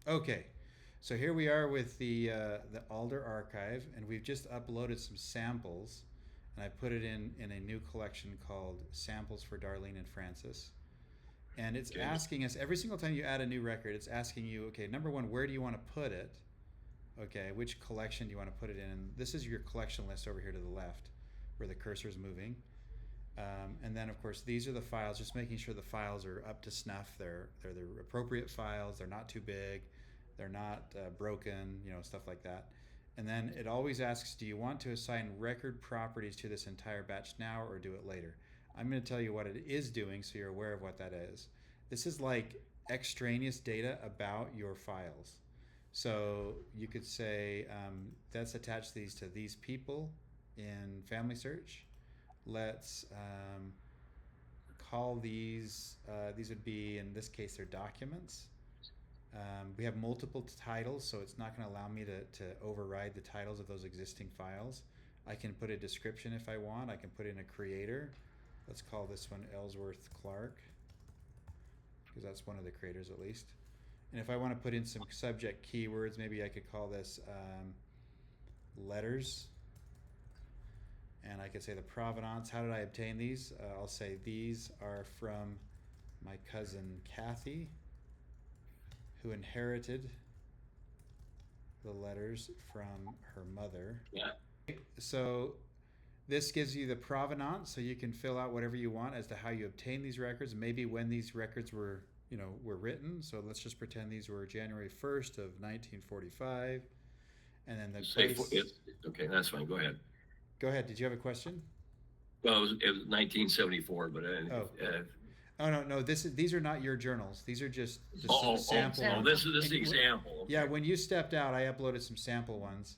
Okay, so here we are with the Alder archive, and we've just uploaded some samples, and I put it in a new collection called Samples for Darlene and Francis. And it's Okay. asking us every single time you add a new record, it's asking you, okay, number one, where do you want to put it? Okay, which collection do you want to put it in? And this is your collection list over here to the left, where the cursor is moving. And then, of course, these are the files. Just making sure the files are up to snuff. They're the appropriate files. They're not too big. They're not broken. Stuff like that. And then it always asks, do you want to assign record properties to this entire batch now or do it later? I'm going to tell you what it is doing, so you're aware of what that is. This is like extraneous data about your files. So you could say, let's attach these to these people in Family Search. Let's call these would be, in this case, they're documents. We have multiple titles, so it's not going to allow me to override the titles of those existing files. I can put a description if I want. I can put in a creator. Let's call this one Ellsworth Clark, because that's one of the creators at least. And if I want to put in some subject keywords, maybe I could call this letters. And I could say the provenance. How did I obtain these? I'll say these are from my cousin Kathy, who inherited the letters from her mother. Yeah. So this gives you the provenance, so you can fill out whatever you want as to how you obtain these records, maybe when these records were written. So let's just pretend these were January 1st of 1945. And then the place. Okay, that's fine. Go ahead. Go ahead. Did you have a question? Well, it was 1974, but Oh no. These are not your journals. These are just sample. Oh, this is the example. Okay. Yeah, when you stepped out, I uploaded some sample ones.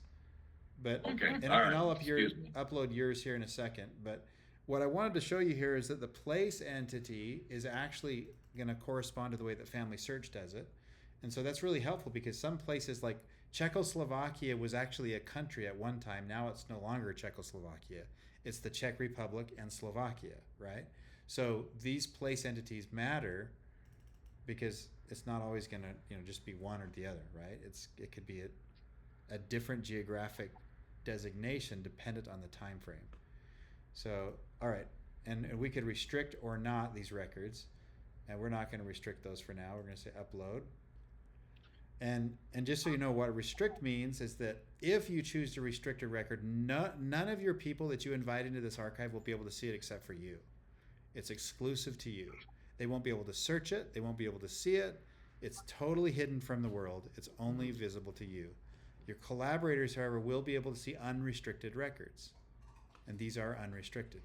But Okay. and Right. I'll Excuse me. upload yours here in a second. But what I wanted to show you here is that the place entity is actually going to correspond to the way that Family Search does it. And so that's really helpful, because some places like Czechoslovakia was actually a country at one time. Now it's no longer Czechoslovakia. It's the Czech Republic and Slovakia, right? So these place entities matter because it's not always going to just be one or the other, right? It could be a different geographic designation dependent on the time frame. So, all right, and we could restrict or not these records, and we're not going to restrict those for now. We're going to say upload. And just so you know, what restrict means is that if you choose to restrict a record, none of your people that you invite into this archive will be able to see it except for you. It's exclusive to you. They won't be able to search it. They won't be able to see it. It's totally hidden from the world. It's only visible to you. Your collaborators, however, will be able to see unrestricted records. And these are unrestricted.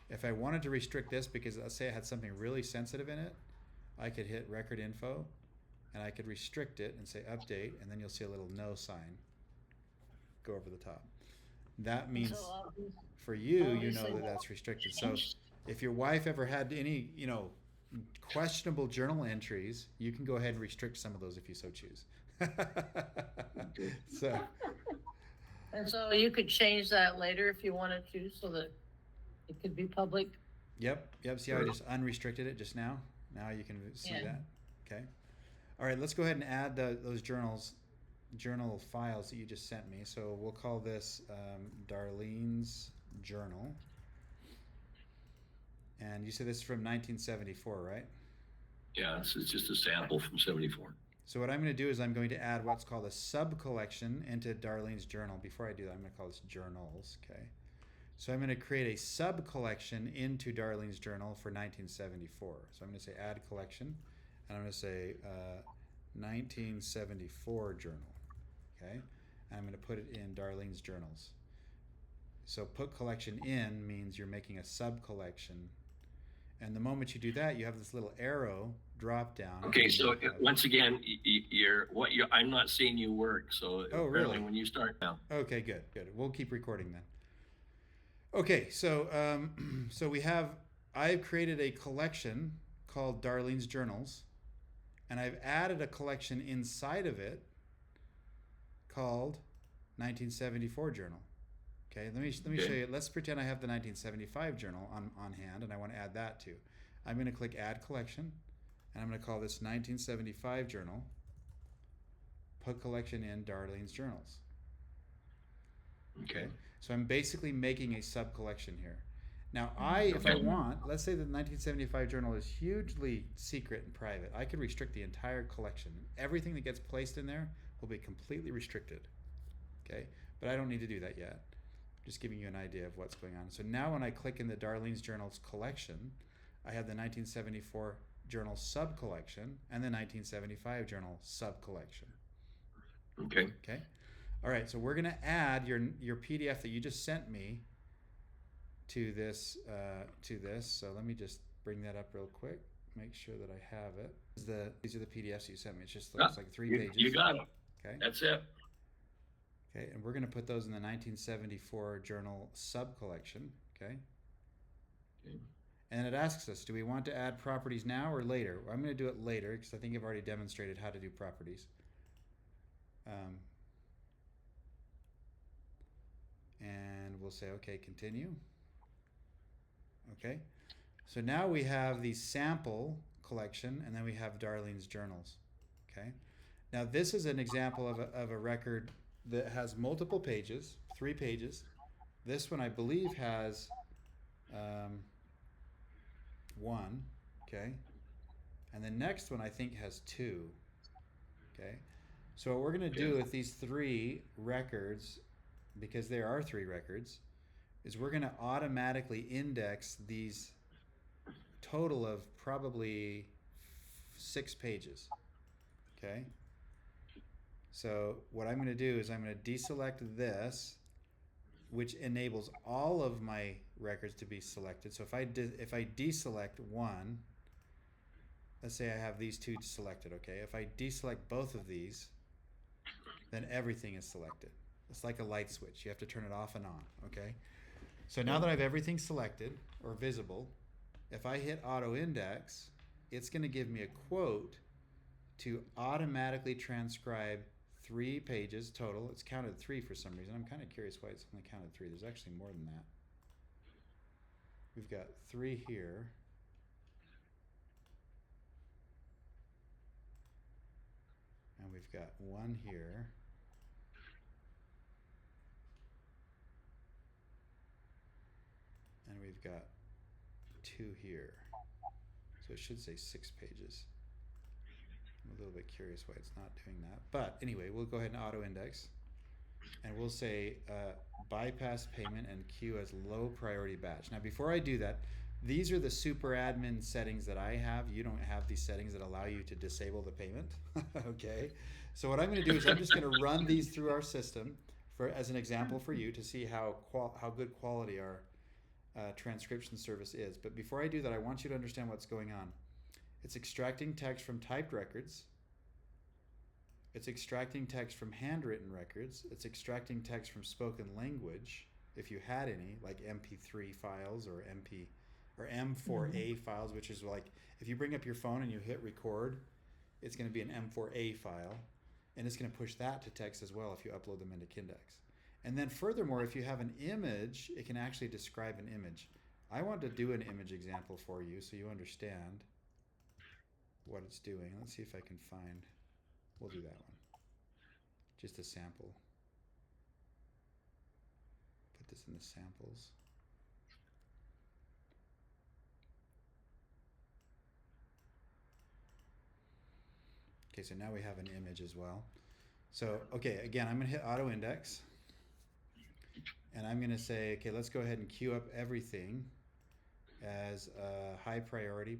If I wanted to restrict this because, let's say, I had something really sensitive in it, I could hit record info, and I could restrict it and say update, and then you'll see a little no sign go over the top. That means for you, you know that that's restricted. So if your wife ever had any, questionable journal entries, you can go ahead and restrict some of those if you so choose. So, And so you could change that later if you wanted to, so that it could be public. Yep. See how I just unrestricted it just now? Now you can see that. Okay. All right, let's go ahead and add those journal files that you just sent me. So we'll call this Darlene's journal. And you said this is from 1974, right? Yeah, it's just a sample from 74. So what I'm going to do is I'm going to add what's called a sub-collection into Darlene's journal. Before I do that, I'm going to call this journals, okay? So I'm going to create a sub-collection into Darlene's journal for 1974. So I'm going to say add collection, and I'm going to say 1974 journal, okay? And I'm going to put it in Darlene's journals. So put collection in means you're making a sub-collection. And the moment you do that, you have this little arrow drop down. Okay, so once again, I'm not seeing you work. So really? When you start now. Okay, good. We'll keep recording then. Okay, so I've created a collection called Darlene's Journals, and I've added a collection inside of it called 1974 Journal. Okay, let me show you. Let's pretend I have the 1975 journal on hand, and I want to add that too. I'm going to click Add Collection, and I'm going to call this 1975 Journal. put collection in Darlene's journals. Okay. So I'm basically making a sub-collection here. Now if I want, let's say the 1975 journal is hugely secret and private, I could restrict the entire collection. Everything that gets placed in there will be completely restricted. Okay, but I don't need to do that yet. I'm just giving you an idea of what's going on. So now when I click in the Darlene's journals collection, I have the 1974 journal sub-collection and the 1975 journal sub-collection. Okay. Okay. All right, so we're going to add your PDF that you just sent me to this. So let me just bring that up real quick. Make sure that I have it. These are the PDFs you sent me. It just looks like 3 pages. You got it. Okay. That's it. Okay, and we're going to put those in the 1974 journal sub-collection. Okay. Okay. And it asks us, do we want to add properties now or later? Well, I'm going to do it later because I think I've already demonstrated how to do properties. And we'll say, okay, continue. Okay, so now we have the sample collection, and then we have Darlene's journals. Okay, now this is an example of a record that has multiple pages, 3 pages. This one I believe has 1, okay, and the next one I think has 2. Okay, so what we're going to do with these 3 records, because there are 3 records, is we're going to automatically index these total of probably 6 pages. Okay, so what I'm going to do is I'm going to deselect this, which enables all of my records to be selected. So if I deselect one, let's say I have these 2 selected, okay? If I deselect both of these, then everything is selected. It's like a light switch. You have to turn it off and on, okay? So now that I have everything selected or visible, if I hit auto index, it's going to give me a quote to automatically transcribe 3 pages total. It's counted 3 for some reason. I'm kind of curious why it's only counted 3. There's actually more than that. We've got 3 here. And we've got 1 here. And we've got 2 here. So it should say 6 pages. I'm a little bit curious why it's not doing that. But anyway, we'll go ahead and auto index. And we'll say bypass payment and queue as low priority batch. Now before I do that, these are the super admin settings that I have. You don't have these settings that allow you to disable the payment. Okay. So what I'm going to do is I'm just going to run these through our system as an example for you to see how good quality our transcription service is. But before I do that, I want you to understand what's going on. It's extracting text from typed records. It's extracting text from handwritten records. It's extracting text from spoken language, if you had any, like MP3 files or M4A files, which is like if you bring up your phone and you hit record, it's going to be an M4A file, and it's going to push that to text as well if you upload them into Kindex. And then furthermore, if you have an image, it can actually describe an image. I want to do an image example for you so you understand what it's doing. Let's see if I can find, we'll do that one. Just a sample. Put this in the samples. Okay, so now we have an image as well. So, okay, again, I'm going to hit auto index. And I'm going to say, okay, let's go ahead and queue up everything as a high priority.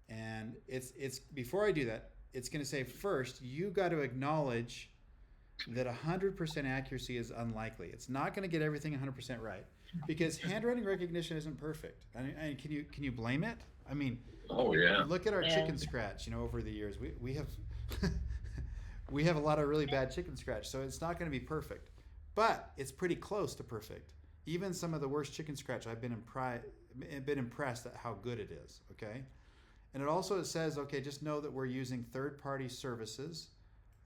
And it's before I do that, it's going to say first, you got to acknowledge that 100% accuracy is unlikely. It's not going to get everything 100% right because handwriting recognition isn't perfect. And can you blame it? I mean, oh yeah. Look at our chicken scratch. You know, over the years, we have we have a lot of really bad chicken scratch, so it's not going to be perfect. But it's pretty close to perfect. Even some of the worst chicken scratch, I've been impressed at how good it is, okay? And it says, okay, just know that we're using third-party services.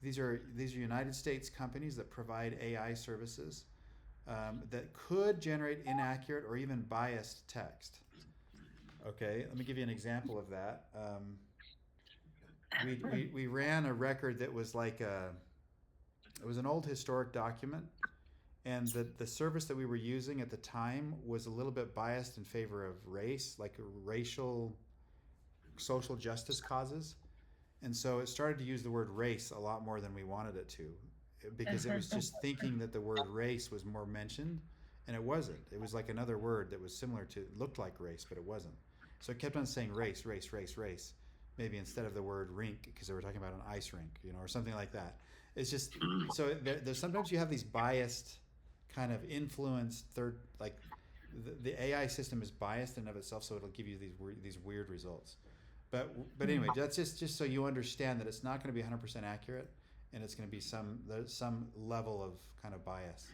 These are United States companies that provide AI services that could generate inaccurate or even biased text. Okay, let me give you an example of that. we ran a record that was like it was an old historic document, and the service that we were using at the time was a little bit biased in favor of race, like racial social justice causes. And so it started to use the word race a lot more than we wanted it to, because it was just thinking that the word race was more mentioned, and it wasn't. It was like another word that was similar to, looked like race, but it wasn't. So it kept on saying race, race, race, race, maybe instead of the word rink, because they were talking about an ice rink, or something like that. It's just, so there's sometimes you have these biased kind of influenced like the AI system is biased in and of itself, so it'll give you these weird results. But anyway, that's just so you understand that it's not going to be 100% accurate, and it's going to be some level of kind of bias.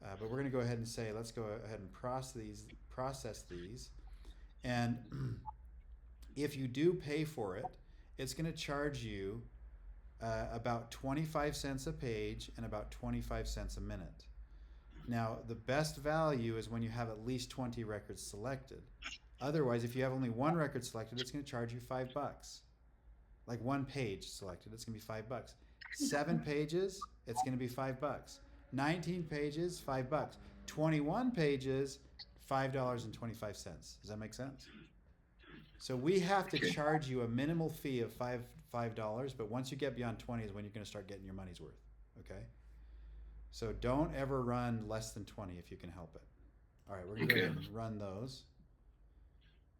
But we're going to go ahead and say, let's go ahead and process these, and if you do pay for it, it's going to charge you about 25 cents a page and about 25 cents a minute. Now, the best value is when you have at least 20 records selected. Otherwise, if you have only one record selected, it's going to charge you $5. Like one page selected, it's going to be $5. 7 pages, it's going to be $5. 19 pages, $5. 21 pages, $5.25. Does that make sense? So we have to charge you a minimal fee of $5, but once you get beyond 20 is when you're going to start getting your money's worth. Okay? So don't ever run less than 20 if you can help it. All right, we're going to go ahead and run those.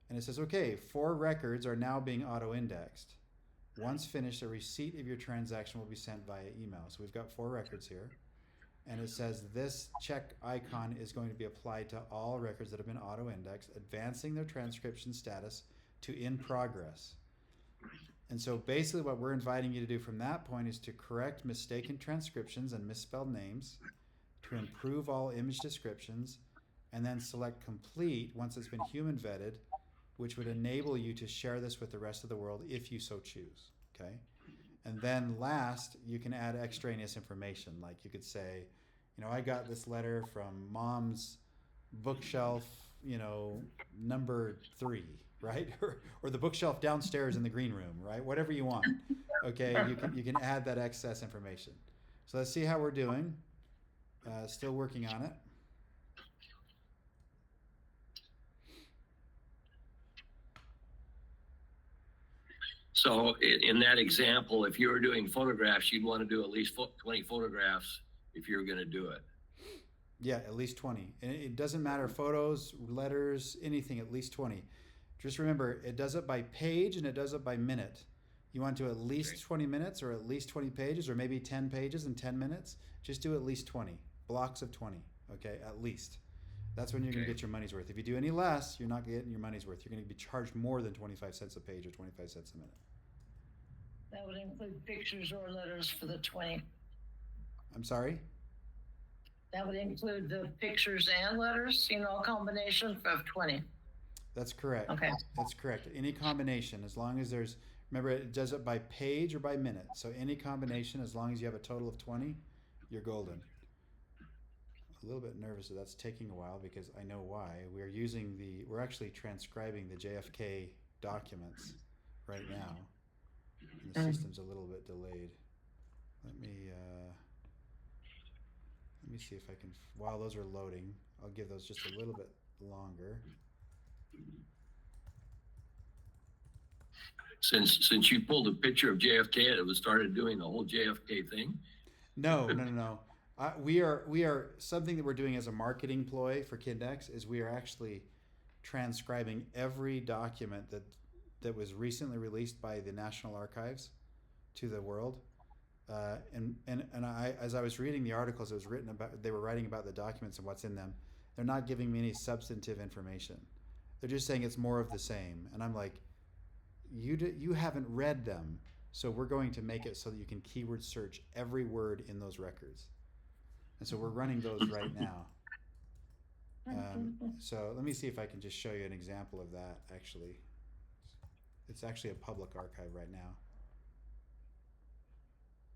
And it says, okay, 4 records are now being auto-indexed. Once finished, a receipt of your transaction will be sent via email. So we've got 4 records here. And it says this check icon is going to be applied to all records that have been auto-indexed, advancing their transcription status to in progress. And so basically what we're inviting you to do from that point is to correct mistaken transcriptions and misspelled names, to improve all image descriptions, and then select complete once it's been human vetted, which would enable you to share this with the rest of the world if you so choose, okay? And then last, you can add extraneous information. Like you could say, I got this letter from mom's bookshelf, number 3, right? or the bookshelf downstairs in the green room, right? Whatever you want, okay? You can add that excess information. So let's see how we're doing. Still working on it. So in that example, if you were doing photographs, you'd want to do at least 20 photographs if you were going to do it. Yeah, at least 20. And it doesn't matter, photos, letters, anything, at least 20. Just remember, it does it by page and it does it by minute. You want to do at least 20 minutes or at least 20 pages or maybe 10 pages in 10 minutes. Just do at least 20, blocks of 20, okay, at least. That's when you're going to get your money's worth. If you do any less, you're not getting your money's worth. You're going to be charged more than 25 cents a page or 25 cents a minute. That would include pictures or letters for the 20. I'm sorry? That would include the pictures and letters, a combination of 20. That's correct. Okay. That's correct. Any combination, as long as there's, remember, it does it by page or by minute. So any combination, as long as you have a total of 20, you're golden. A little bit nervous that that's taking a while because I know why. We're actually transcribing the JFK documents right now. And the system's a little bit delayed. Let me see if I can, while those are loading, I'll give those just a little bit longer. Since you pulled a picture of JFK, it was started doing the whole JFK thing? No. We are something that we're doing as a marketing ploy for Kindex is we are actually transcribing every document that was recently released by the National Archives to the world. And I, as I was reading the articles, it was written about, they were writing about the documents and what's in them. They're not giving me any substantive information. They're just saying it's more of the same. And I'm like, you haven't read them. So we're going to make it so that you can keyword search every word in those records. And so we're running those right now. So let me see if I can just show you an example of that, actually. It's actually a public archive right now.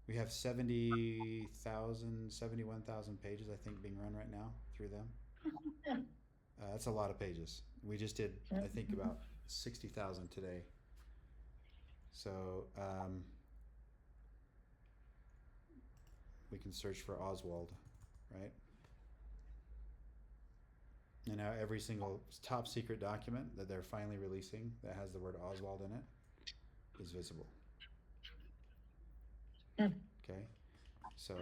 We have 71,000 pages, I think, being run right now through them. That's a lot of pages. We just did, I think, about 60,000 today. So we can search for Oswald, right? And now every single top secret document that they're finally releasing that has the word Oswald in it is visible. Okay, so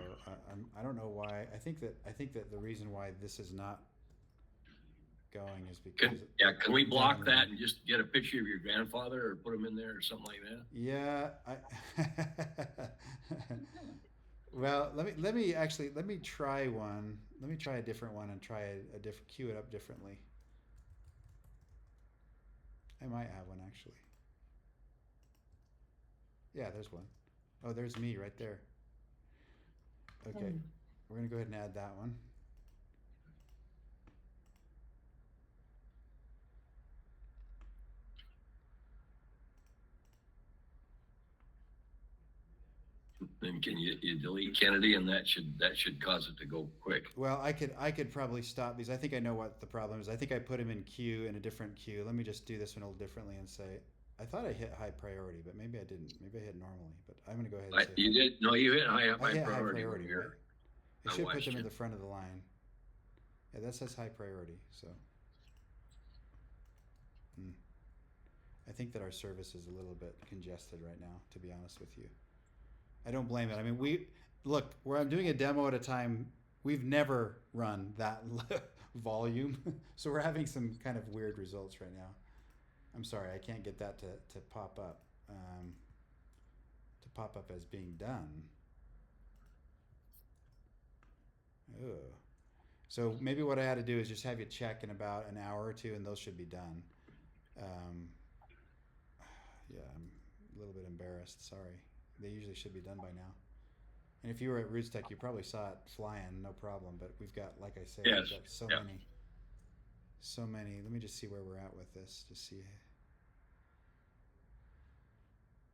I don't know why. I think that the reason why this is not going is because can we block that and just get a picture of your grandfather or put him in there or something like that? Yeah, well, let me try one. Let me try a different one and try a different queue it up differently. I might have one actually. Yeah, there's one. Oh, there's me right there. Okay, we're gonna go ahead and add that one. Then can you delete Kennedy, and that should cause it to go quick. Well, I could probably stop these. I think I know what the problem is. I think I put him in queue, in a different queue. Let me just do this one a little differently and say, I thought I hit high priority, but maybe I didn't. Maybe I hit normally, but I'm gonna go ahead and say You did? No, you hit high hit priority. high priority, right? It I should put watched them in it. the front of the line. Yeah, that says high priority, so. I think that our service is a little bit congested right now, to be honest with you. I don't blame it. I mean, look, where I'm doing a demo at a time, we've never run that volume. So we're having some kind of weird results right now. I'm sorry, I can't get that to pop up. To pop up as being done. Ugh. So maybe what I had to do is just have you check in about an hour or two, and those should be done. Yeah, I'm a little bit embarrassed. Sorry. They usually should be done by now. And if you were at RootsTech, you probably saw it flying, no problem. But we've got, like I said, Yes. we've got so many. Let me just see where we're at with this. Just see.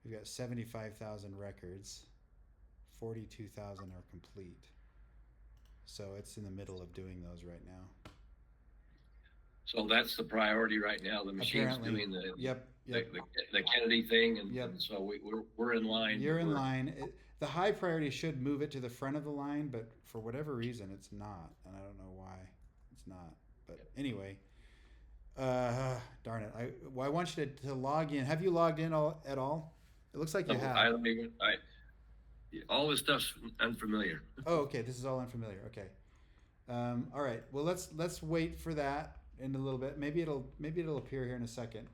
We've got 75,000 records. 42,000 are complete. So it's in the middle of doing those right now. So that's the priority right now. The machine's Apparently. doing the Yep. the Kennedy thing, and, Yep. and so we're in line. You're in line. The high priority should move it to the front of the line, but for whatever reason, it's not, and I don't know why it's not. But anyway, darn it! I want you to log in. Have you logged in at all? It looks like you have. All this stuff's unfamiliar. Oh, okay. This is all unfamiliar. Okay. All right. Well, let's wait for that in a little bit. Maybe it'll appear here in a second.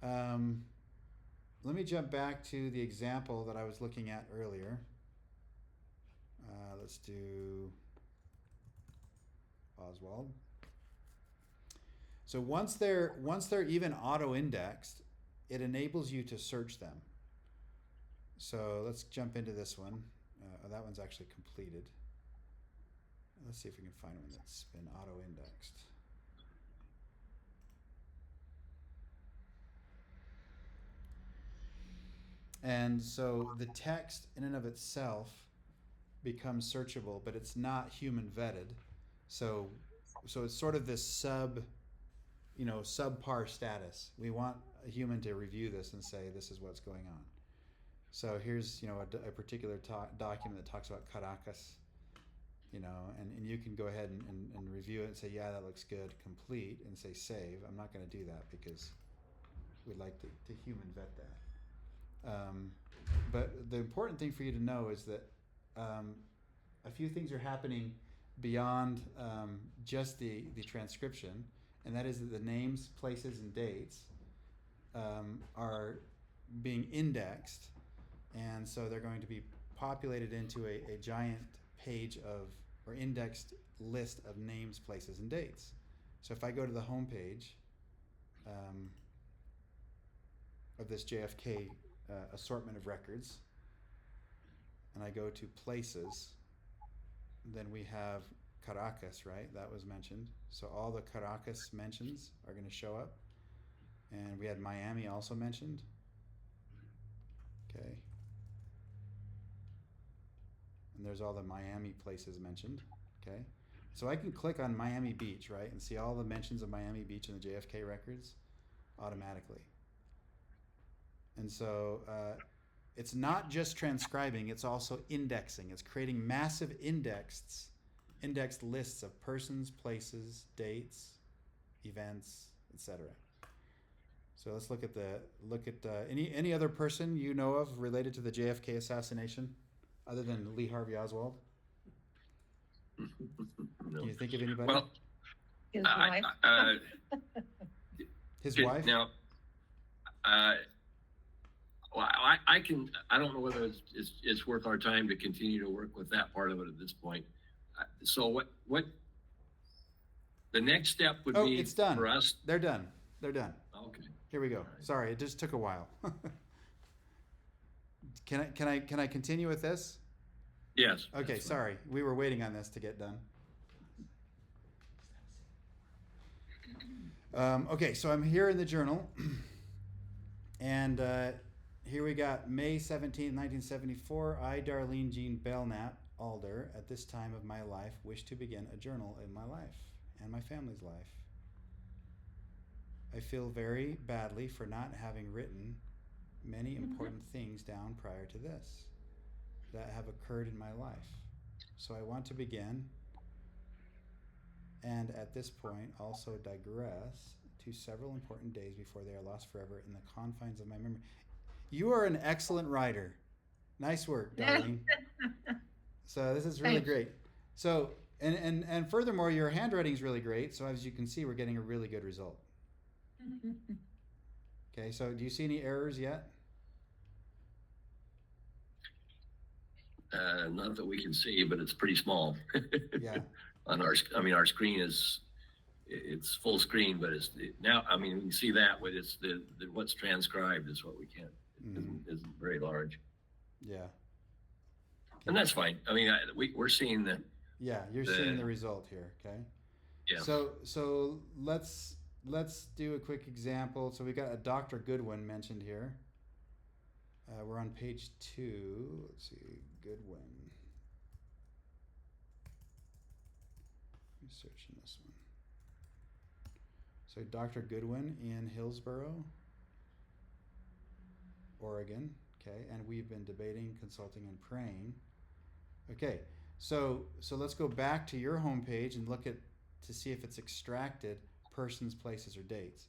Let me jump back to the example that I was looking at earlier. Let's do Oswald. So once they're even auto-indexed, it enables you to search them. So let's jump into this one. That one's actually completed. Let's see if we can find one that's been auto-indexed. And so the text in and of itself becomes searchable, but it's not human vetted. So it's sort of this subpar status. We want a human to review this and say, this is what's going on. So here's, a particular document that talks about Caracas, and you can go ahead and review it and say, yeah, that looks good, complete, and say save. I'm not going to do that because we'd like to human vet that. But the important thing for you to know is that a few things are happening beyond just the transcription, and that is that the names, places, and dates are being indexed, and so they're going to be populated into a giant page or indexed list of names, places, and dates. So if I go to the home page of this JFK assortment of records, and I go to places, then we have Caracas, right? That was mentioned. So all the Caracas mentions are going to show up. And we had Miami also mentioned. Okay. And there's all the Miami places mentioned. Okay. So I can click on Miami Beach, right? And see all the mentions of Miami Beach in the JFK records automatically. And so it's not just transcribing, it's also indexing. It's creating massive indexed lists of persons, places, dates, events, etc. So let's look at any other person you know of related to the JFK assassination, other than Lee Harvey Oswald. No. Can you think of anybody? Well, His wife. His wife. Now, well, I can. I don't know whether it's worth our time to continue to work with that part of it at this point. So what the next step would be it's done. for us? They're done. Okay. Here we go. Right. Sorry, it just took a while. Can I continue with this? Yes. Okay, sorry. We were waiting on this to get done. Okay, so I'm here in the journal, and here we got May 17th, 1974. I, Darlene Jean Belknap, Alder, at this time of my life, wish to begin a journal in my life and my family's life. I feel very badly for not having written many important things down prior to this that have occurred in my life. So I want to begin, and at this point also digress to several important days before they are lost forever in the confines of my memory. You are an excellent writer. Nice work, Darlene. So this is really Thanks. great. So and furthermore, your handwriting is really great. So as you can see, we're getting a really good result. Okay, so do you see any errors yet? Not that we can see, but it's pretty small. Yeah. On our screen it's full screen, but now. I mean, we can see that, but it's the what's transcribed is what we can't. Isn't very large. Yeah. And that's fine. I mean, we're seeing the. Yeah, you're seeing the result here. Okay. Yeah. So let's do a quick example. So we got a Dr. Goodwin mentioned here. We're on page 2. Let's see, Goodwin. Let me search in this one. So Dr. Goodwin in Hillsboro, Oregon. Okay, and we've been debating, consulting, and praying. Okay, so let's go back to your homepage and look to see if it's extracted persons, places, or dates.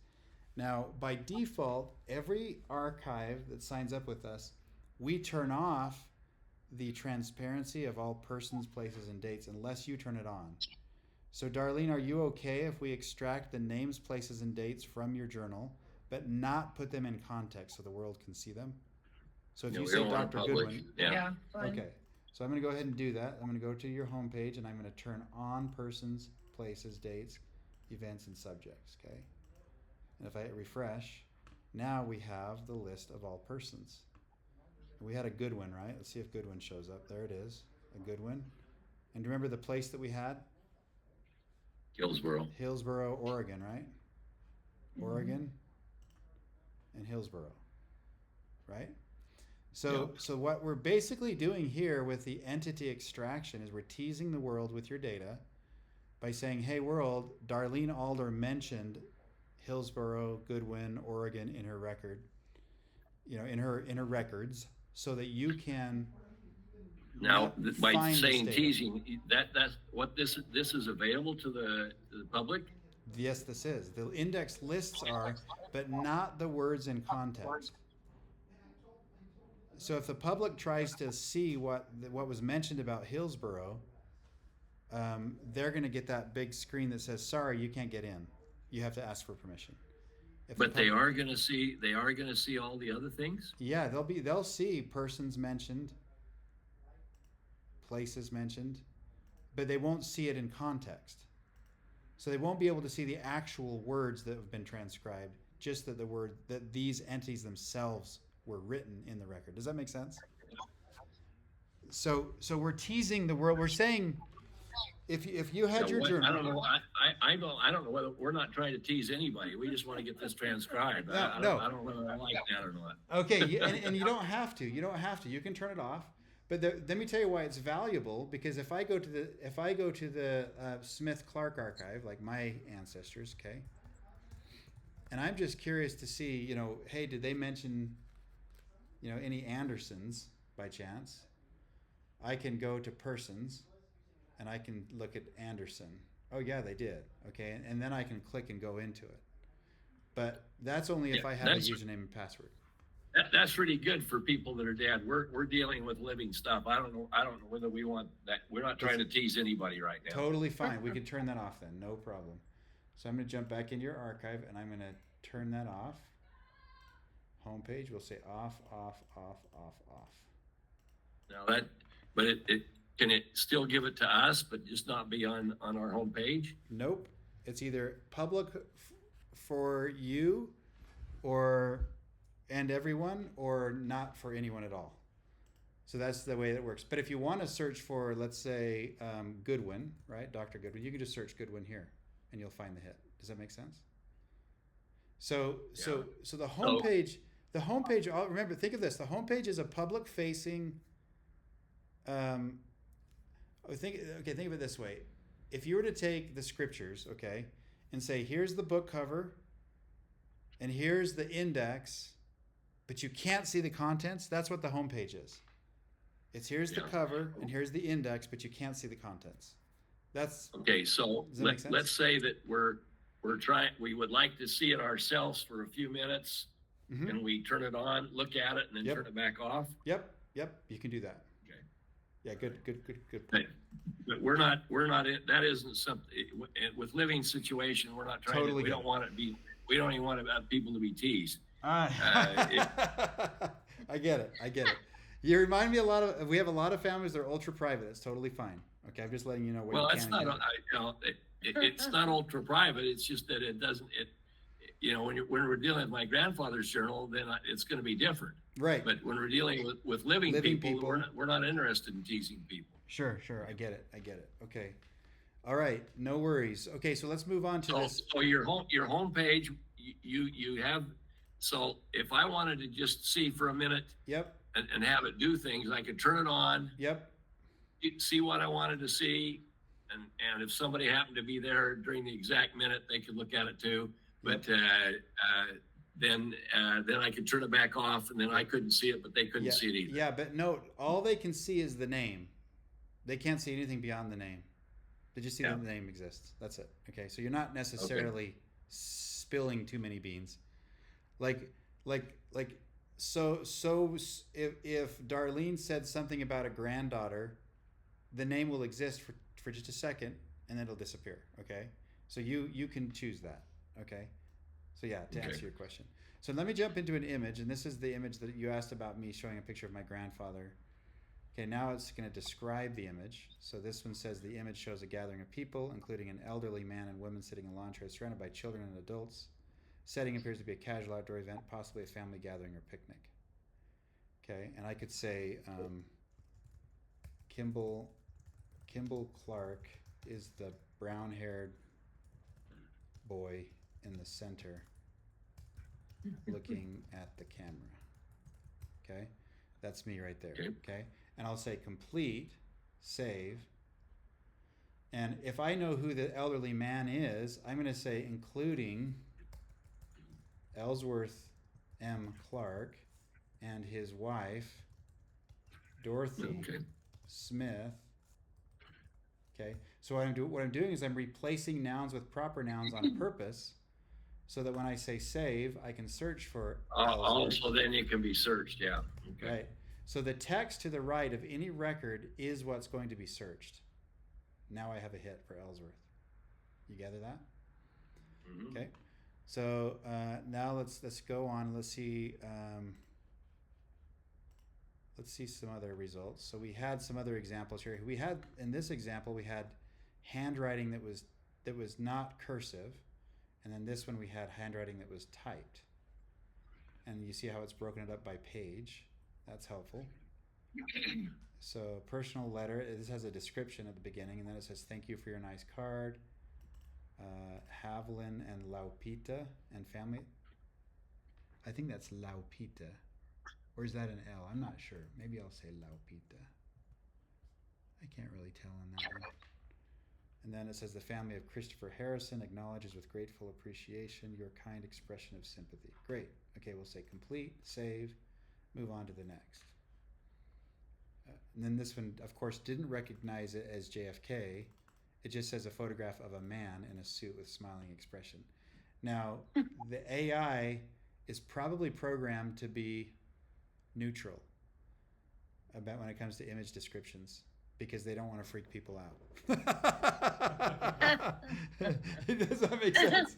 Now, by default, every archive that signs up with us, we turn off the transparency of all persons, places, and dates unless you turn it on. So, Darlene, are you okay if we extract the names, places, and dates from your journal, but not put them in context so the world can see them? So if you say Dr. Goodwin, yeah, fine. okay. So I'm going to go ahead and do that. I'm going to go to your homepage and I'm going to turn on persons, places, dates, events, and subjects, okay? And if I hit refresh, now we have the list of all persons. We had a Goodwin, right? Let's see if Goodwin shows up. There it is, a Goodwin. And remember the place that we had? Hillsboro, Oregon, right? Oregon and Hillsboro, right? So what we're basically doing here with the entity extraction is we're teasing the world with your data by saying, hey world, Darlene Alder mentioned Hillsboro, Goodwin, Oregon in her record, in her records, so that you can now by find saying teasing, that's what this is available to the public. Yes, this is. The index lists are, but not the words in context. So if the public tries to see what was mentioned about Hillsboro, they're going to get that big screen that says, "Sorry, you can't get in. You have to ask for permission." But they are going to see all the other things. Yeah, they'll see persons mentioned, places mentioned, but they won't see it in context. So they won't be able to see the actual words that have been transcribed, just that these entities themselves were written in the record. Does that make sense? So we're teasing the world. We're saying, if you had your journal, I don't know. I don't know whether we're not trying to tease anybody. We just want to get this transcribed. I don't know whether I like that or not. Okay, and you don't have to. You don't have to. You can turn it off. But let me tell you why it's valuable. Because if I go to the Smith-Clark archive, like my ancestors, okay, and I'm just curious to see, hey, did they mention any Andersons by chance, I can go to persons and I can look at Anderson. Oh yeah, they did. Okay, and then I can click and go into it. But that's only if I have a username and password. That's really good for people that are dead. We're dealing with living stuff. I don't know whether we want that. We're not trying to tease anybody right now. Totally fine. We can turn that off then. No problem. So I'm going to jump back into your archive and I'm going to turn that off. Homepage, we'll say off, off, off, off, off. Now but it can it still give it to us, but just not be on our homepage? Nope. It's either public for you and everyone, or not for anyone at all. So that's the way that works. But if you want to search for, let's say, Goodwin, right? Dr. Goodwin, you can just search Goodwin here and you'll find the hit. Does that make sense? So the homepage, remember, think of this. The homepage is a public facing, think of it this way. If you were to take the scriptures, okay, and say, here's the book cover and here's the index, but you can't see the contents, that's what the homepage is. It's here's the cover and here's the index, but you can't see the contents. That's okay. So let's say that we would like to see it ourselves for a few minutes, and we turn it on, look at it, and then turn it back off. Yep. You can do that. Okay. Yeah. Good. But we're not in, that isn't something with living situation. We're not trying totally to. We don't want it to be. We don't even want people to be teased. I get it. You remind me we have a lot of families that are ultra private. It's totally fine. Okay, I'm just letting you know what you can and it's not ultra private. It's just that it doesn't. When we're dealing with my grandfather's journal, then it's going to be different. Right. But when we're dealing with living people, we're not interested in teasing people. Sure. I get it. Okay. All right. No worries. Okay, so let's move on to this. So your homepage, you have. So if I wanted to just see for a minute. Yep. And have it do things, I could turn it on. Yep. See what I wanted to see, and if somebody happened to be there during the exact minute, they could look at it too. But then I could turn it back off, and then I couldn't see it, but they couldn't see it either. Yeah, but note, all they can see is the name. They can't see anything beyond the name. They just see that the name exists. That's it. Okay, so you're not necessarily spilling too many beans. So if Darlene said something about a granddaughter, the name will exist for just a second and then it'll disappear. Okay, so you can choose that. Okay, so to answer your question, so let me jump into an image, and this is the image that you asked about me showing a picture of my grandfather. Okay, now it's going to describe the image. So this one says the image shows a gathering of people, including an elderly man and woman sitting in lawn chairs surrounded by children and adults. Setting appears to be a casual outdoor event, possibly a family gathering or picnic. Okay, and I could say Kimball Clark is the brown-haired boy in the center looking at the camera. Okay, that's me right there. Okay, and I'll say complete, save. And if I know who the elderly man is, I'm going to say including Ellsworth M. Clark and his wife, Dorothy Smith. Okay, so what I'm doing is I'm replacing nouns with proper nouns on purpose, so that when I say save, I can search for Ellsworth. Also, then it can be searched. Yeah. Okay. Right. So the text to the right of any record is what's going to be searched. Now I have a hit for Ellsworth. You gather that? Mm-hmm. Okay. So now let's go on. Let's see some other results. So we had some other examples here. We had in this example we had handwriting that was not cursive, and then this one we had handwriting that was typed. And you see how it's broken it up by page. That's helpful. So personal letter. This has a description at the beginning, and then it says thank you for your nice card. Haviland and Laupita and family. I think that's Laupita. Or is that an L? I'm not sure. Maybe I'll say Laupita. I can't really tell on that one. And then it says the family of Christopher Harrison acknowledges with grateful appreciation your kind expression of sympathy. Great. Okay, we'll say complete, save. move on to the next. And then this one, of course, didn't recognize it as JFK. It just says a photograph of a man in a suit with smiling expression. Now, the AI is probably programmed to be neutral about when it comes to image descriptions because they don't want to freak people out. Does that make sense?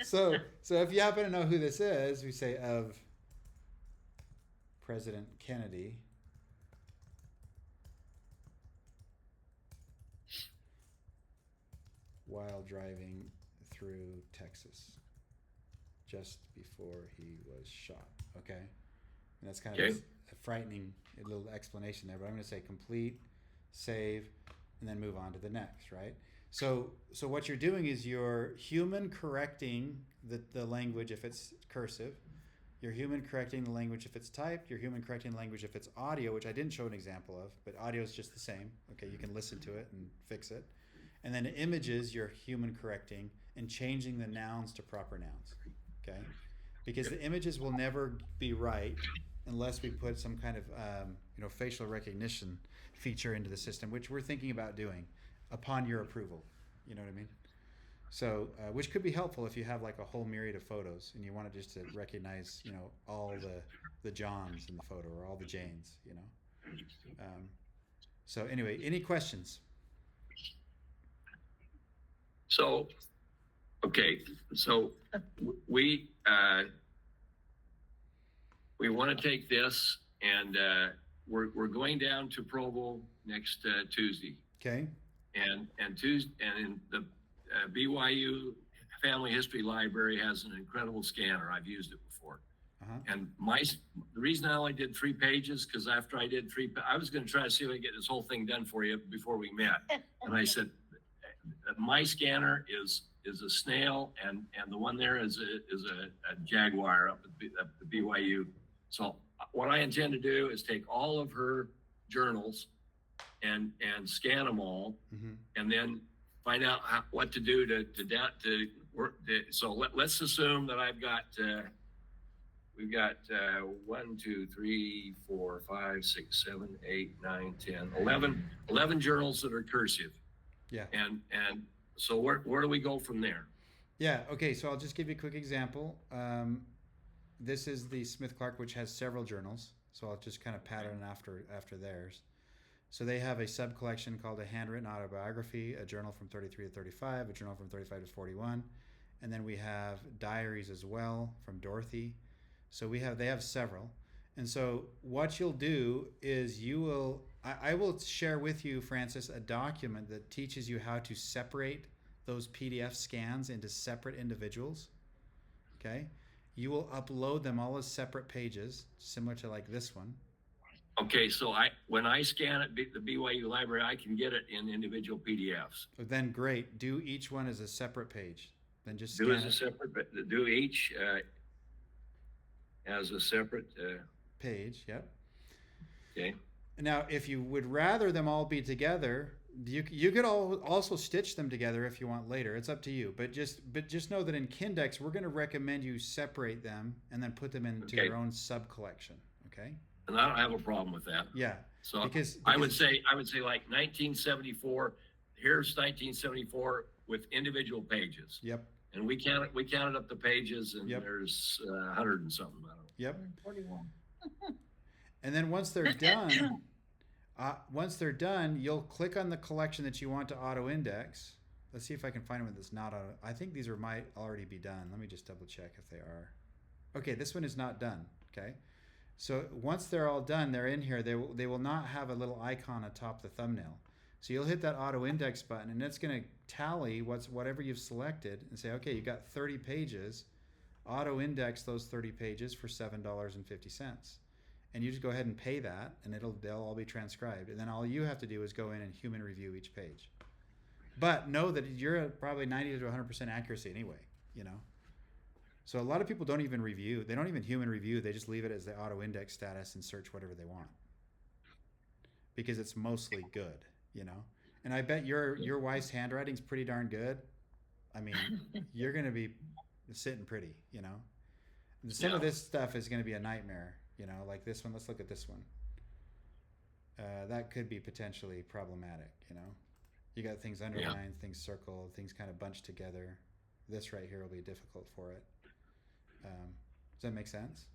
So if you happen to know who this is, we say of President Kennedy. While driving through Texas just before he was shot. Okay? And that's kind of a frightening little explanation there, but I'm going to say complete, save, and then move on to the next, right? So what you're doing is you're human correcting the language if it's cursive. You're human correcting the language if it's typed. You're human correcting the language if it's audio, which I didn't show an example of, but audio is just the same. Okay, you can listen to it and fix it. And then images, you're human correcting and changing the nouns to proper nouns, okay? Because the images will never be right unless we put some kind of facial recognition feature into the system, which we're thinking about doing upon your approval. You know what I mean? So, which could be helpful if you have like a whole myriad of photos and you want it just to recognize, all the Johns in the photo or all the Janes, So anyway, any questions? So, okay, so we want to take this and we're going down to Provo next Tuesday. Okay. And in the BYU Family History Library has an incredible scanner. I've used it before. Uh-huh. And the reason I only did 3 pages, because after I did I was going to try to see if I could get this whole thing done for you before we met. And I said, my scanner is a snail, and the one there is a jaguar up at the BYU. So what I intend to do is take all of her journals and scan them all, Mm-hmm. and then find out what to do to work. So let's assume that we've got 1, 2, 3, 4, 5, 6, 7, 8, 9, 10, 11 journals that are cursive. Yeah. And so where do we go from there? Yeah. Okay. So I'll just give you a quick example. This is the Smith-Clark, which has several journals. So I'll just kind of pattern after theirs. So they have a sub-collection called a handwritten autobiography, a journal from 33 to 35, a journal from 35 to 41. And then we have diaries as well from Dorothy. So they have several. And so what you'll do is I will share with you, Francis, a document that teaches you how to separate those PDF scans into separate individuals. Okay? You will upload them all as separate pages, similar to like this one. Okay, so when I scan it, the BYU library, I can get it in individual PDFs. Then great. Do each one as a separate page. Then just do as a separate, but do each as a separate page. Yep. Okay. Now, if you would rather them all be together, you could also stitch them together if you want later. It's up to you. But just know that in Kindex, we're going to recommend you separate them and then put them into your own sub collection. Okay. And I don't have a problem with that. Yeah. So because I would say like 1974. Here's 1974 with individual pages. Yep. And we counted up the pages, and there's 100 and something. I don't know. Yep. 41. And then once they're done, you'll click on the collection that you want to auto index. Let's see if I can find one that's not auto. I think these might already be done. Let me just double check if they are. Okay, this one is not done. Okay. So once they're all done, they're in here. They will not have a little icon atop the thumbnail. So you'll hit that auto index button, and it's going to tally whatever you've selected and say, okay, you got 30 pages. Auto index those 30 pages for $7.50. And you just go ahead and pay that, and they'll all be transcribed. And then all you have to do is go in and human review each page. But know that you're at probably 90 to 100% accuracy anyway, So a lot of people don't even review. They don't even human review. They just leave it as the auto index status and search whatever they want. Because it's mostly good, And I bet your wife's handwriting's pretty darn good. I mean, you're going to be sitting pretty, Some of this stuff is going to be a nightmare. You know, like this one. Let's look at this one. That could be potentially problematic. You know, you got things underlined, things circled, things kind of bunched together. This right here will be difficult for it. Does that make sense?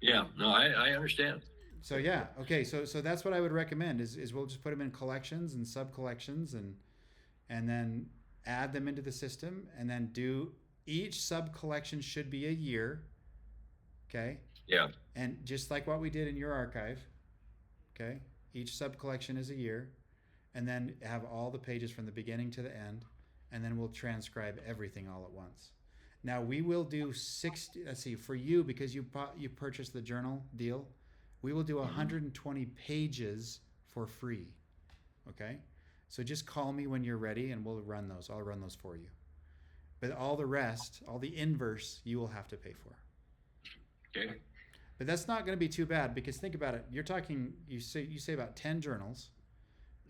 Yeah, no, I understand. So yeah, okay. So that's what I would recommend is we'll just put them in collections and sub collections and then add them into the system and then do each sub collection should be a year. Okay. Yeah. And just like what we did in your archive, okay, each sub collection is a year, and then have all the pages from the beginning to the end, and then we'll transcribe everything all at once. Now we will do 60. Let's see, for you because you purchased the journal deal, we will do 120 pages for free. Okay, so just call me when you're ready, and we'll run those. I'll run those for you. But all the rest, all the inverse, you will have to pay for. Okay. But that's not going to be too bad because think about it. You're talking. You say about 10 journals,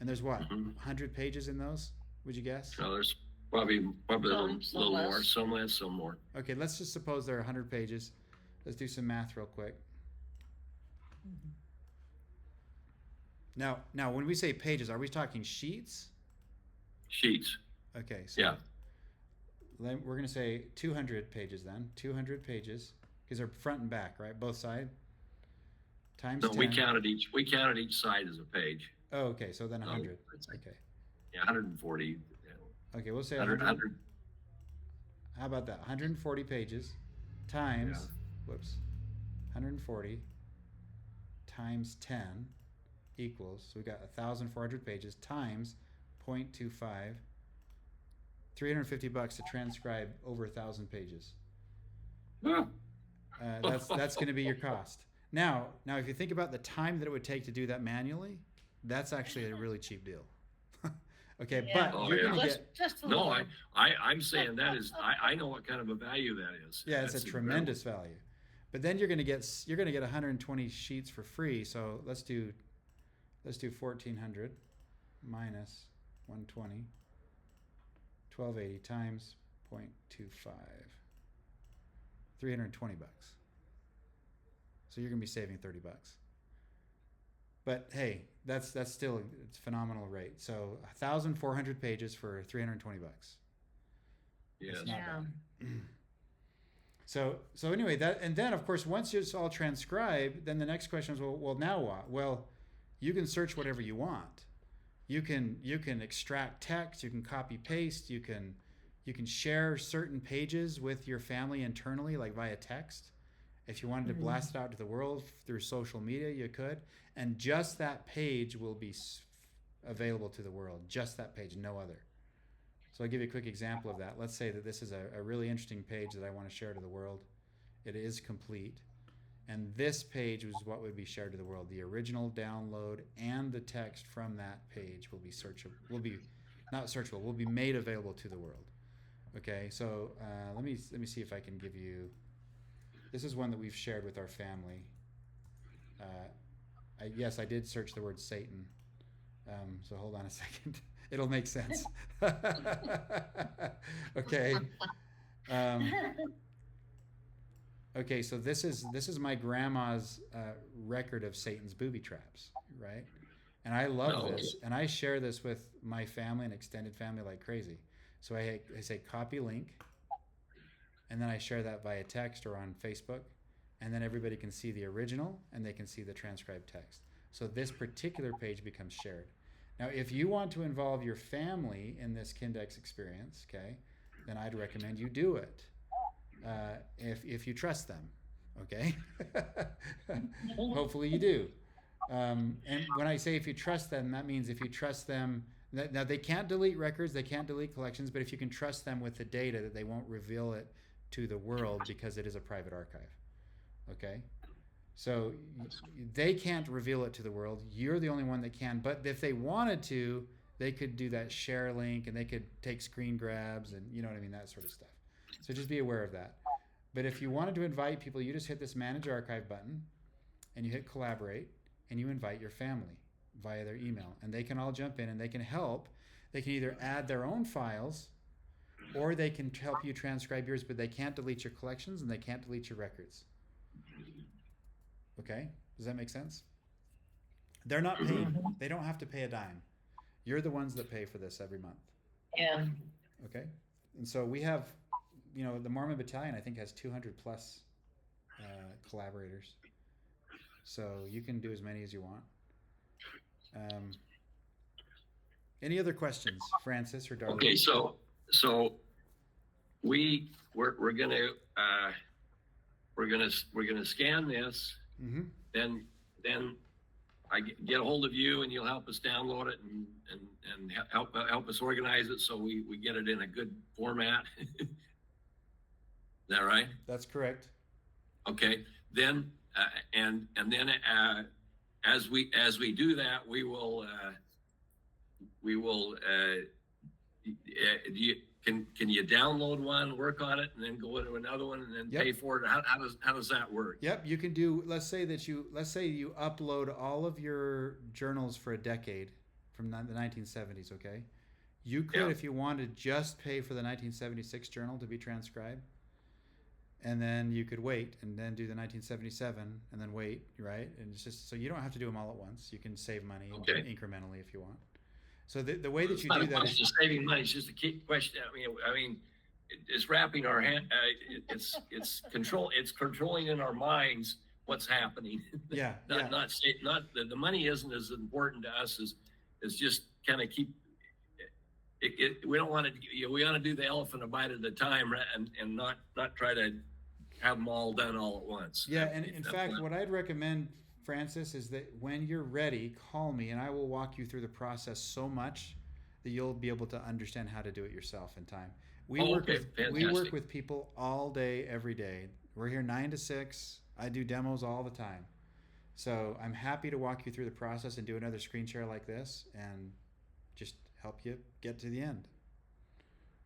and there's what 100 pages in those. Would you guess? No, there's probably a little less. more, some less, some more. Okay, let's just suppose there are 100 pages. Let's do some math real quick. Now, when we say pages, are we talking sheets? Sheets. Okay, so Yeah. we're going to say 200 pages then. 200 pages because they're front and back, right? Both sides. Times No, 10. we counted each side as a page. Oh, okay, so then No, 100. it's like- Okay. Yeah, 140. Okay, we'll say 100, 100. 100. How about that? 140 pages times, whoops, 140 times 10 equals, so we got 1,400 pages times 0.25, $350 to transcribe over 1,000 pages. Ah, That's going to be your cost. Now, if you think about the time that it would take to do that manually, that's actually a really cheap deal. Okay, Yeah. but Oh, you're yeah. going to get Just a No, little. I'm saying that is, I know what kind of a value that is. yeah, it's That's a tremendous value. But then you're going to get 120 sheets for free. So let's do 1,400 minus 120, 1,280 times 0.25, $320. So you're going to be saving $30. But hey, that's still it's a phenomenal rate. So 1,400 pages for $320. Yes. It's not Yeah. bad. So anyway, that, and then of course once it's all transcribed, then the next question is well now what? Well, you can search whatever you want. You can extract text, you can copy paste, you can share certain pages with your family internally, like via text. If you wanted to blast it out to the world through social media, you could. And just that page will be available to the world. Just that page, no other. So I'll give you a quick example of that. Let's say that this is a really interesting page that I want to share to the world. It is complete. And this page is what would be shared to the world. The original download and the text from that page will be will be made available to the world. Okay, so let me see if I can give you. This is one that we've shared with our family. Yes, I did search the word Satan. So hold on a second. It'll make sense. Okay. Okay, so this is my grandma's record of Satan's booby traps, right? And I love this, and I share this with my family and extended family like crazy. So I say copy link, and then I share that via text or on Facebook, and then everybody can see the original and they can see the transcribed text. So this particular page becomes shared. Now, if you want to involve your family in this Kindex experience, okay, then I'd recommend you do it. If you trust them, okay? Hopefully you do. And when I say if you trust them, that means if you trust them, now they can't delete records, they can't delete collections, but if you can trust them with the data that they won't reveal it to the world because it is a private archive, okay? So they can't reveal it to the world. You're the only one that can, but if they wanted to, they could do that share link and they could take screen grabs and you know what I mean, that sort of stuff. So just be aware of that. But if you wanted to invite people, you just hit this manage archive button and you hit collaborate and you invite your family via their email and they can all jump in and they can help. They can either add their own files or they can help you transcribe yours, but they can't delete your collections and they can't delete your records. Okay, does that make sense? They're not paying. They don't have to pay a dime. You're the ones that pay for this every month. Yeah. Okay, and so we have, the Mormon Battalion I think has 200 plus collaborators. So you can do as many as you want. Any other questions, Francis or Darlene? Okay, so we're gonna scan this, Mm-hmm. then I get a hold of you and you'll help us download it and help us organize it so we get it in a good format. Is that right? That's correct. Okay, then and then as we do that, we will can you download one, work on it, and then go into another one and then Yep. pay for it? How does that work? Yep, you can do. Let's say you upload all of your journals for a decade from the 1970s. Okay, you could, Yeah. if you wanted, just pay for the 1976 journal to be transcribed, and then you could wait and then do the 1977 and then wait, right? And it's just so you don't have to do them all at once. You can save money incrementally if you want. So the way that you do that is just saving money. It's just a key question. I mean, it's wrapping our hand. It's controlling in our minds what's happening. Yeah. Not the money isn't as important to us as just kind of keep. We don't want to. We want to do the elephant a bite at a time, and not try to have them all done all at once. Yeah, and in fact, what I'd recommend, Francis, is that when you're ready, call me and I will walk you through the process so much that you'll be able to understand how to do it yourself in time. We work with people all day, every day. We're here 9 to 6. I do demos all the time. So I'm happy to walk you through the process and do another screen share like this and just help you get to the end.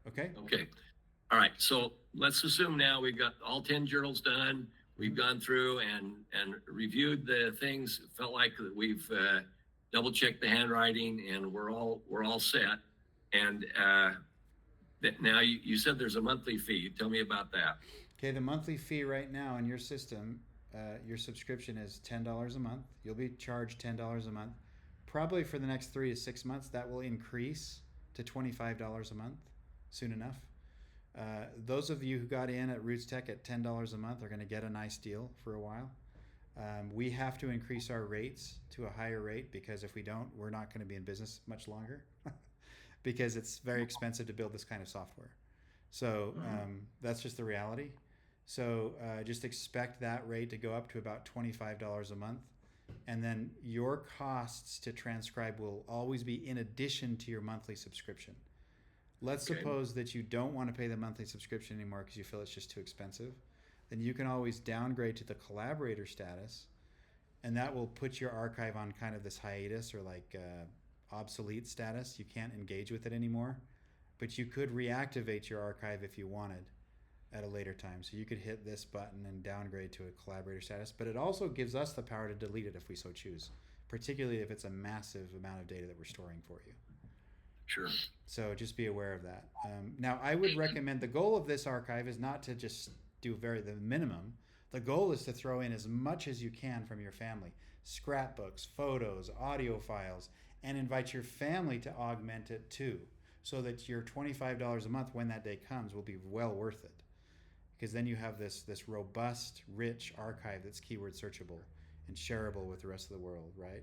Okay? Okay. All right. So let's assume now we've got all 10 journals done. We've gone through and reviewed the things. Felt like we've double checked the handwriting, and we're all set. And now you said there's a monthly fee. Tell me about that. Okay, the monthly fee right now in your system, your subscription is $10 a month. You'll be charged $10 a month. Probably for the next 3 to 6 months, that will increase to $25 a month soon enough. Those of you who got in at Roots Tech at $10 a month are going to get a nice deal for a while. We have to increase our rates to a higher rate because if we don't, we're not going to be in business much longer because it's very expensive to build this kind of software. So that's just the reality. So just expect that rate to go up to about $25 a month. And then your costs to transcribe will always be in addition to your monthly subscription. Let's suppose that you don't want to pay the monthly subscription anymore because you feel it's just too expensive. Then you can always downgrade to the collaborator status, and that will put your archive on kind of this hiatus or like obsolete status. You can't engage with it anymore, but you could reactivate your archive if you wanted at a later time. So you could hit this button and downgrade to a collaborator status, but it also gives us the power to delete it if we so choose, particularly if it's a massive amount of data that we're storing for you. Sure. So just be aware of that. Now, I would recommend the goal of this archive is not to just do the minimum. The goal is to throw in as much as you can from your family. Scrapbooks, photos, audio files, and invite your family to augment it too, so that your $25 a month when that day comes will be well worth it. Because then you have this robust, rich archive that's keyword searchable and shareable with the rest of the world, right?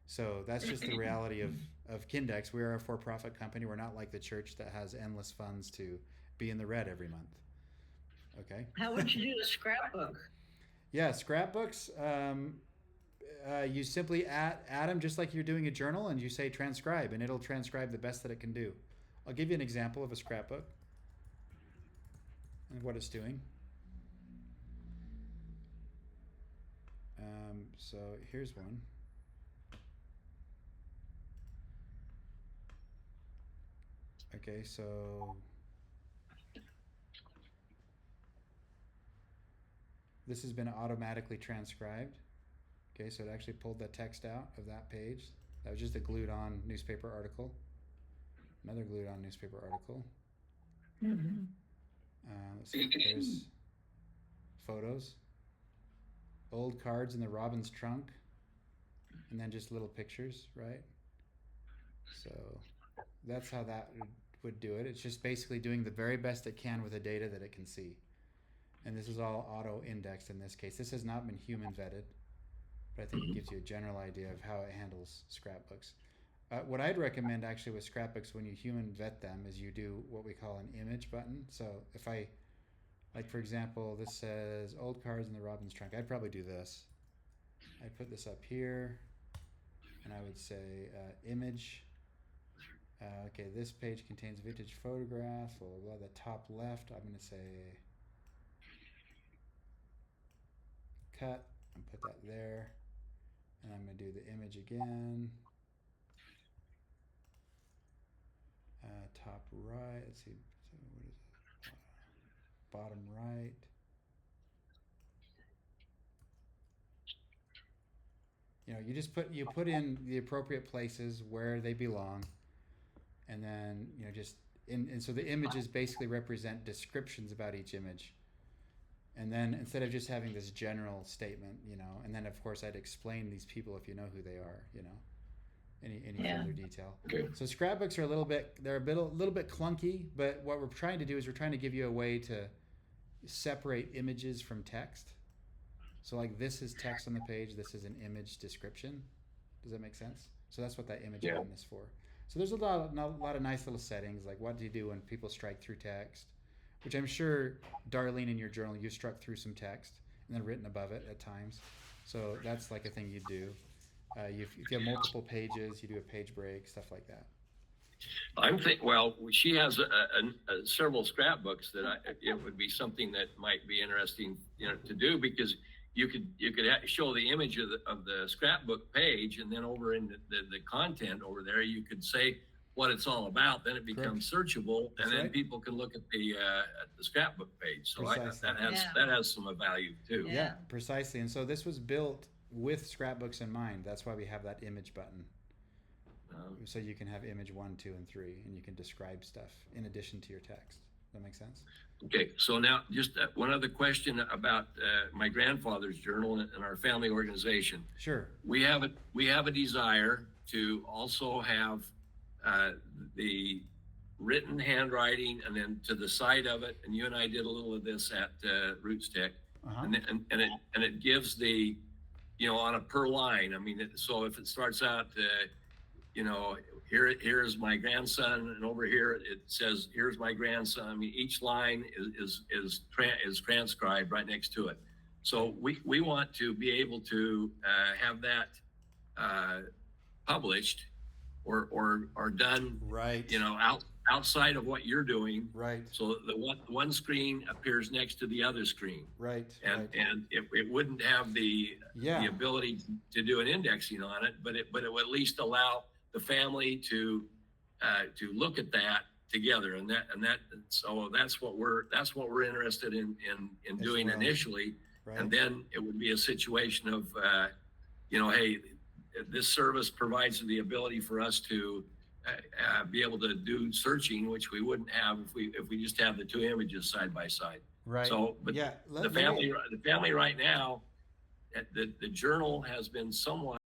So that's just the reality of Kindex. We are a for-profit company. We're not like the church that has endless funds to be in the red every month. Okay? How would you do a scrapbook? Yeah, scrapbooks, you simply add them just like you're doing a journal, and you say transcribe, and it'll transcribe the best that it can do. I'll give you an example of a scrapbook and what it's doing. So here's one. Okay, so this has been automatically transcribed. Okay, so it actually pulled the text out of that page. That was just a glued on newspaper article. Another glued on newspaper article. Mm-hmm. Let's see, there's photos, old cards in the robin's trunk, and then just little pictures, right? So that's how that would do it. It's just basically doing the very best it can with the data that it can see. And this is all auto indexed in this case. This has not been human vetted, but I think it gives you a general idea of how it handles scrapbooks. What I'd recommend actually with scrapbooks when you human vet them is you do what we call an image button. So if I, like for example, this says old cards in the robin's trunk, I'd probably do this. I'd put this up here, and I would say image. Okay, this page contains vintage photographs. Blah, blah, blah. The top left, I'm going to say cut and put that there. And I'm going to do the image again. Top right, let's see, so what is it? Bottom right. You put in the appropriate places where they belong, and then and so the images basically represent descriptions about each image. And then instead of just having this general statement, and then of course I'd explain these people if you know who they are, any further detail. Okay. So scrapbooks are a little bit clunky, but what we're trying to do is we're trying to give you a way to separate images from text. So like this is text on the page, this is an image description. Does that make sense? So that's what that image button is for. So there's a lot of nice little settings, like what do you do when people strike through text, which I'm sure, Darlene, in your journal, you struck through some text and then written above it at times. So that's like a thing you do. If you have multiple pages, you do a page break, stuff like that. She has several scrapbooks that it would be something that might be interesting, to do, because you could show the image of the scrapbook page, and then over in the content over there, you could say what it's all about. Then it becomes searchable, and then people can look at the scrapbook page. So that has some value too. Yeah, precisely. And so this was built with scrapbooks in mind. That's why we have that image button. So you can have image 1, 2, and 3, and you can describe stuff in addition to your text. Does that make sense? Okay, so now just one other question about my grandfather's journal and our family organization. Sure. We have a desire to also have the written handwriting, and then to the side of it. And you and I did a little of this at Roots Tech, and it gives the on a per line. I mean, so if it starts out, here's my grandson, and over here it says, here's my grandson. I mean, each line is transcribed right next to it. So we want to be able to have that published or done, right? Outside of what you're doing, right? So the one screen appears next to the other screen, right? And it wouldn't have the ability to do an indexing on it, but it would at least allow the family to look at that together, and so that's what we're interested in doing initially, right. And then it would be a situation of hey, this service provides the ability for us to be able to do searching, which we wouldn't have if we just have the two images side by side. Right. So, but the family right now, the journal has been somewhat